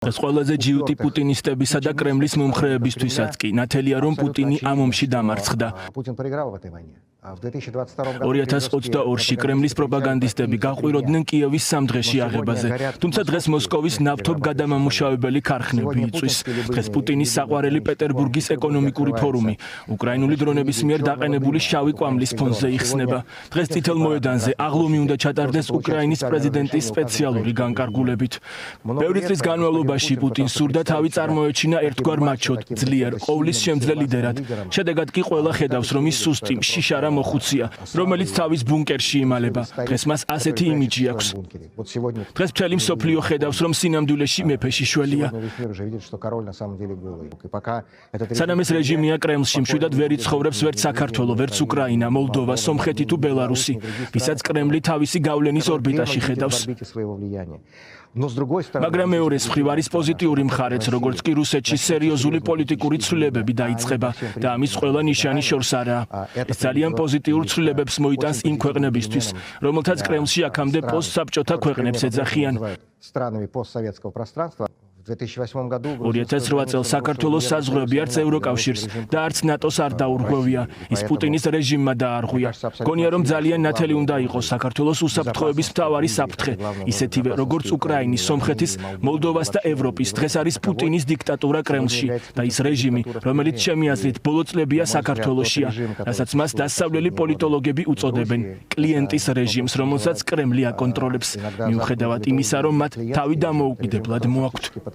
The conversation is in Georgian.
ეს ყველაზე ჯიუტი პუტინისტებისა და კრემლის მომხრეებისთვისაც კი ნათელია, რომ პუტინი ამ ომში დამარცხდა. 2022-ში კრემლის პროპაგანდისტები გაყვიროდნენ კიევის სამ დღეში აღებაზე, თუმცა დღეს მოსკოვის ნავთობ გადამამუშავებელი ქარხნები იწვის. დღეს პუტინის საყვარელი პეტერბურგის ეკონომიკური ფორუმი უკრაინული დრონების მიერ დაყენებული შავი კვამლის ფონზე იხსნება. დღეს წითელ მოედანზე აღლუმი უნდა ჩატარდეს უკრაინის პრეზიდენტის სპეციალური განკარგულებით. ბევრი წლის განმავლობაში პუტინს სურდა თავი წარმოეჩინა ერთგვარ მაჩოდ, ძლიერ, ყოვლის შემძლე ლიდერად. შედეგად კი ყველა ხედავს, რომ ის სუსტი, შიშარა მოხუცია, რომელიც თავის ბუნკერში იმალება. დღეს მას ასეთი იმიჯი აქვს. დღეს მთელი მსოფლიო ხედავს, რომ სინამდვილეში მეფე შიშველია. სანამ ეს რეჟიმია კრემლში, მშვიდად ვერ იცხოვრებს ვერც საქართველო, ვერც უკრაინა, მოლდოვა, სომხეთი თუ ბელარუსი, ვისაც კრემლი თავისი გავლენის ორბიტაში ხედავს. მაგრამ მეორეს მხრივ არის პოზიტიური მხარეც, როგორც კი რუსეთში სერიოზული პოლიტიკური ცვლილებები დაიწყება და ამის ყველა ნიშანი შორს არაა. ეს ძალიან პოზიტიურ ცვლილებებს მოიტანს იმ ქვეყნებისთვის, რომელთაც კრემლში აქამდე პოსტსაბჭოთა ქვეყნებს ეძახიან. 2008 წელს საქართველოს საზღვრები არც ევროკავშირს და არც ნატოს არ დაურღვევია. ის პუტინის რეჟიმმა დაარღვია. გონია, რომ ძალიან ნათელი უნდა იყოს საქართველოს უსაფრთხოების მთავარი საფრთხე, ისეთივე როგორც უკრაინის, სომხეთის, მოლდოვას და ევროპის. დღეს არის პუტინის დიქტატურა კრემლში და ის რეჟიმი, რომელიც ჩემი აზრით ბოლო წლებია საქართველოშია, რასაც მას დასავლელი პოლიტოლოგები უწოდებენ კლიენტის რეჟიმს, რომელსაც კრემლი აკონტროლებს, მიუხედავად იმისა, რომ მათ თავი დამოუკიდებლად მოაქვთ.